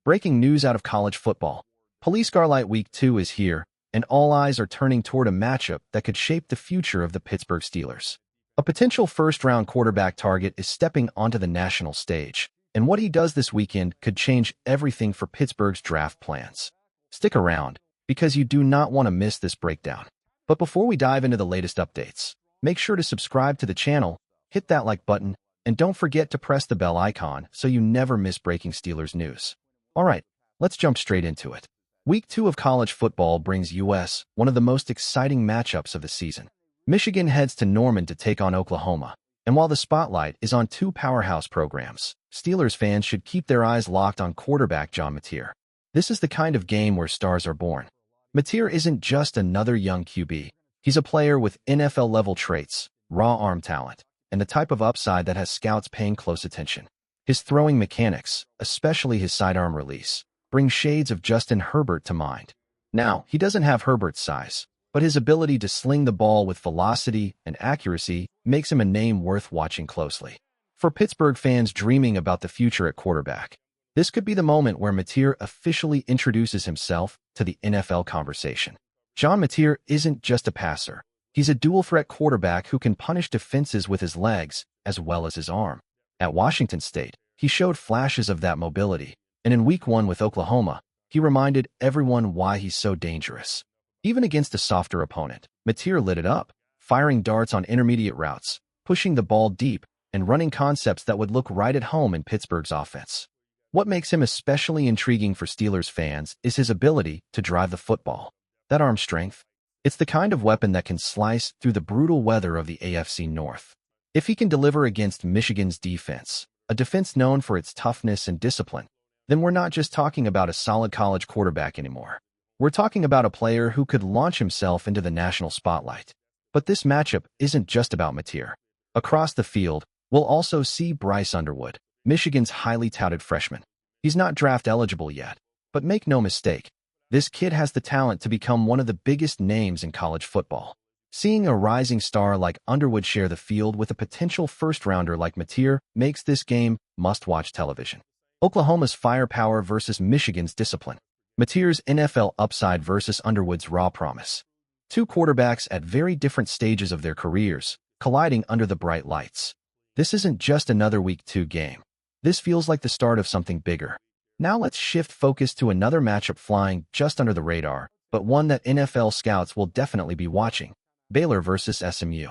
Breaking news out of college football. Police Scarlet Week 2 is here, and all eyes are turning toward a matchup that could shape the future of the Pittsburgh Steelers. A potential first-round quarterback target is stepping onto the national stage, and what he does this weekend could change everything for Pittsburgh's draft plans. Stick around, because you do not want to miss this breakdown. But before we dive into the latest updates, make sure to subscribe to the channel, hit that like button, and don't forget to press the bell icon so you never miss breaking Steelers news. Alright, let's jump straight into it. Week 2 of college football brings US one of the most exciting matchups of the season. Michigan heads to Norman to take on Oklahoma, and while the spotlight is on two powerhouse programs, Steelers fans should keep their eyes locked on quarterback John Mateer. This is the kind of game where stars are born. Mateer isn't just another young QB. He's a player with NFL-level traits, raw arm talent, and the type of upside that has scouts paying close attention. His throwing mechanics, especially his sidearm release, bring shades of Justin Herbert to mind. Now, he doesn't have Herbert's size, but his ability to sling the ball with velocity and accuracy makes him a name worth watching closely. For Pittsburgh fans dreaming about the future at quarterback, this could be the moment where Mateer officially introduces himself to the NFL conversation. John Mateer isn't just a passer. He's a dual-threat quarterback who can punish defenses with his legs as well as his arm. At Washington State, he showed flashes of that mobility, and in Week 1 with Oklahoma, he reminded everyone why he's so dangerous. Even against a softer opponent, Mateer lit it up, firing darts on intermediate routes, pushing the ball deep, and running concepts that would look right at home in Pittsburgh's offense. What makes him especially intriguing for Steelers fans is his ability to drive the football. That arm strength, it's the kind of weapon that can slice through the brutal weather of the AFC North. If he can deliver against Michigan's defense, a defense known for its toughness and discipline, then we're not just talking about a solid college quarterback anymore. We're talking about a player who could launch himself into the national spotlight. But this matchup isn't just about Mateer. Across the field, we'll also see Bryce Underwood, Michigan's highly touted freshman. He's not draft eligible yet, but make no mistake, this kid has the talent to become one of the biggest names in college football. Seeing a rising star like Underwood share the field with a potential first-rounder like Mateer makes this game must-watch television. Oklahoma's firepower versus Michigan's discipline. Mateer's NFL upside versus Underwood's raw promise. Two quarterbacks at very different stages of their careers, colliding under the bright lights. This isn't just another Week 2 game. This feels like the start of something bigger. Now let's shift focus to another matchup flying just under the radar, but one that NFL scouts will definitely be watching. Baylor versus SMU.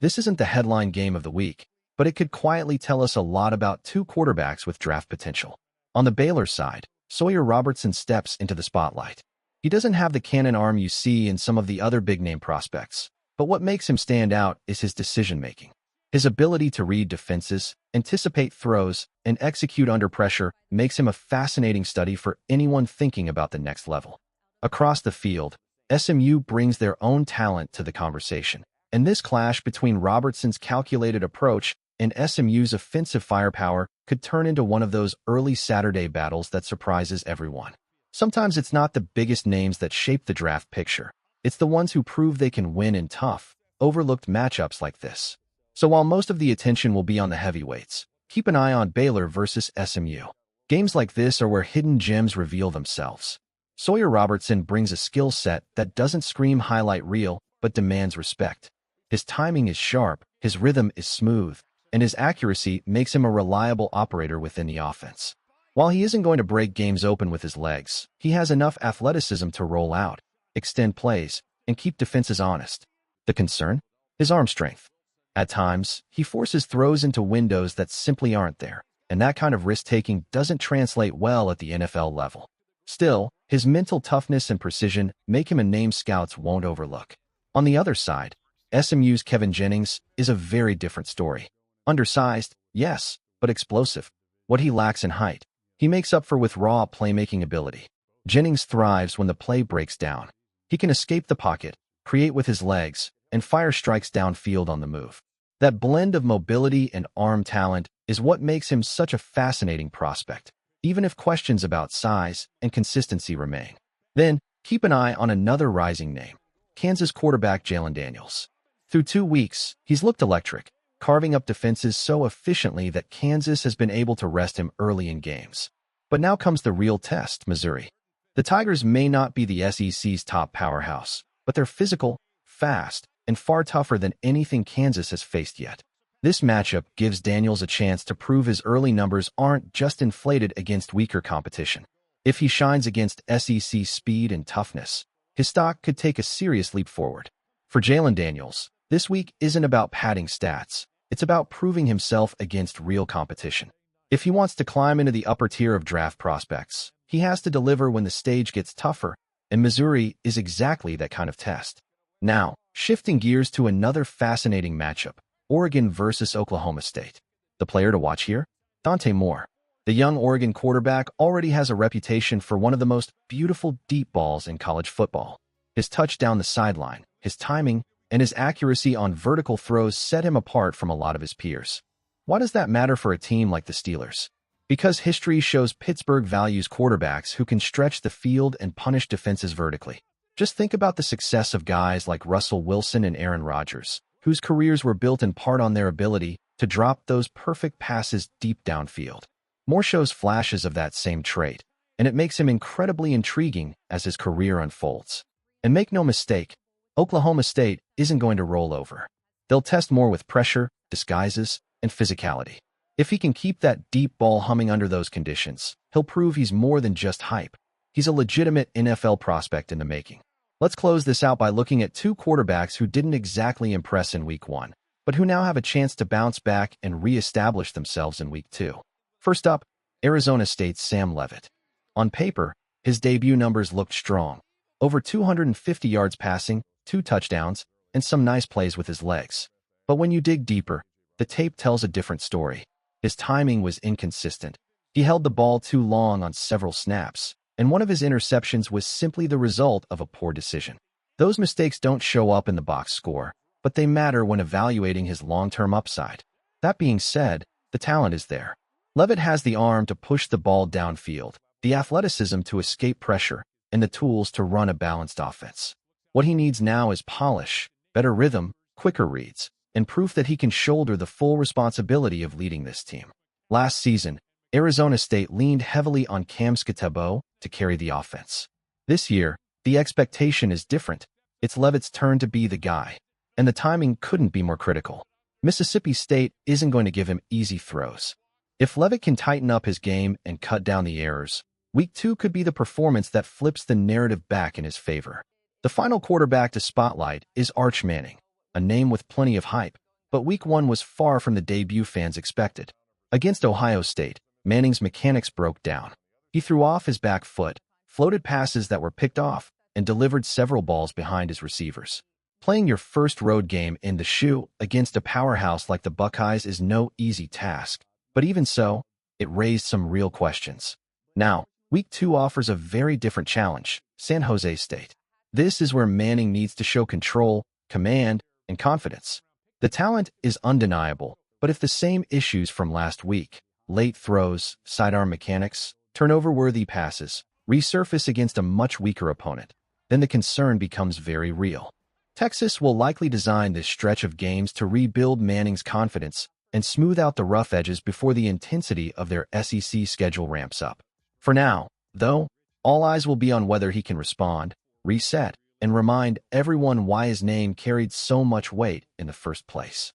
This isn't the headline game of the week, but it could quietly tell us a lot about two quarterbacks with draft potential. On the Baylor side, Sawyer Robertson steps into the spotlight. He doesn't have the cannon arm you see in some of the other big-name prospects, but what makes him stand out is his decision-making. His ability to read defenses, anticipate throws, and execute under pressure makes him a fascinating study for anyone thinking about the next level. Across the field, SMU brings their own talent to the conversation, and this clash between Robertson's calculated approach and SMU's offensive firepower could turn into one of those early Saturday battles that surprises everyone. Sometimes it's not the biggest names that shape the draft picture. It's the ones who prove they can win in tough, overlooked matchups like this. So while most of the attention will be on the heavyweights, keep an eye on Baylor versus SMU. Games like this are where hidden gems reveal themselves. Sawyer Robertson brings a skill set that doesn't scream highlight reel, but demands respect. His timing is sharp, his rhythm is smooth, and his accuracy makes him a reliable operator within the offense. While he isn't going to break games open with his legs, he has enough athleticism to roll out, extend plays, and keep defenses honest. The concern? His arm strength. At times, he forces throws into windows that simply aren't there, and that kind of risk-taking doesn't translate well at the NFL level. Still, his mental toughness and precision make him a name scouts won't overlook. On the other side, SMU's Kevin Jennings is a very different story. Undersized, yes, but explosive. What he lacks in height, he makes up for with raw playmaking ability. Jennings thrives when the play breaks down. He can escape the pocket, create with his legs, and fire strikes downfield on the move. That blend of mobility and arm talent is what makes him such a fascinating prospect, even if questions about size and consistency remain. Then, keep an eye on another rising name, Kansas quarterback Jalon Daniels. Through 2 weeks, he's looked electric, carving up defenses so efficiently that Kansas has been able to rest him early in games. But now comes the real test, Missouri. The Tigers may not be the SEC's top powerhouse, but they're physical, fast, and far tougher than anything Kansas has faced yet. This matchup gives Daniels a chance to prove his early numbers aren't just inflated against weaker competition. If he shines against SEC speed and toughness, his stock could take a serious leap forward. For Jalon Daniels, this week isn't about padding stats. It's about proving himself against real competition. If he wants to climb into the upper tier of draft prospects, he has to deliver when the stage gets tougher, and Missouri is exactly that kind of test. Now, shifting gears to another fascinating matchup, Oregon versus Oklahoma State. The player to watch here? Dante Moore. The young Oregon quarterback already has a reputation for one of the most beautiful deep balls in college football. His touch down the sideline, his timing, and his accuracy on vertical throws set him apart from a lot of his peers. Why does that matter for a team like the Steelers? Because history shows Pittsburgh values quarterbacks who can stretch the field and punish defenses vertically. Just think about the success of guys like Russell Wilson and Aaron Rodgers, whose careers were built in part on their ability to drop those perfect passes deep downfield. Moore shows flashes of that same trait, and it makes him incredibly intriguing as his career unfolds. And make no mistake, Oklahoma State isn't going to roll over. They'll test Moore with pressure, disguises, and physicality. If he can keep that deep ball humming under those conditions, he'll prove he's more than just hype. He's a legitimate NFL prospect in the making. Let's close this out by looking at two quarterbacks who didn't exactly impress in Week 1, but who now have a chance to bounce back and re-establish themselves in Week 2. First up, Arizona State's Sam Leavitt. On paper, his debut numbers looked strong. Over 250 yards passing, 2 touchdowns, and some nice plays with his legs. But when you dig deeper, the tape tells a different story. His timing was inconsistent. He held the ball too long on several snaps, and one of his interceptions was simply the result of a poor decision. Those mistakes don't show up in the box score, but they matter when evaluating his long-term upside. That being said, the talent is there. Leavitt has the arm to push the ball downfield, the athleticism to escape pressure, and the tools to run a balanced offense. What he needs now is polish, better rhythm, quicker reads, and proof that he can shoulder the full responsibility of leading this team. Last season, Arizona State leaned heavily on Cam Skattebo to carry the offense. This year, the expectation is different. It's Leavitt's turn to be the guy, and the timing couldn't be more critical. Mississippi State isn't going to give him easy throws. If Leavitt can tighten up his game and cut down the errors, Week 2 could be the performance that flips the narrative back in his favor. The final quarterback to spotlight is Arch Manning, a name with plenty of hype, but Week 1 was far from the debut fans expected. Against Ohio State, Manning's mechanics broke down. He threw off his back foot, floated passes that were picked off, and delivered several balls behind his receivers. Playing your first road game in the shoe against a powerhouse like the Buckeyes is no easy task, but even so, it raised some real questions. Now, Week 2 offers a very different challenge, San Jose State. This is where Manning needs to show control, command, and confidence. The talent is undeniable, but if the same issues from last week, late throws, sidearm mechanics, turnover-worthy passes, resurface against a much weaker opponent, then the concern becomes very real. Texas will likely design this stretch of games to rebuild Manning's confidence and smooth out the rough edges before the intensity of their SEC schedule ramps up. For now, though, all eyes will be on whether he can respond, reset, and remind everyone why his name carried so much weight in the first place.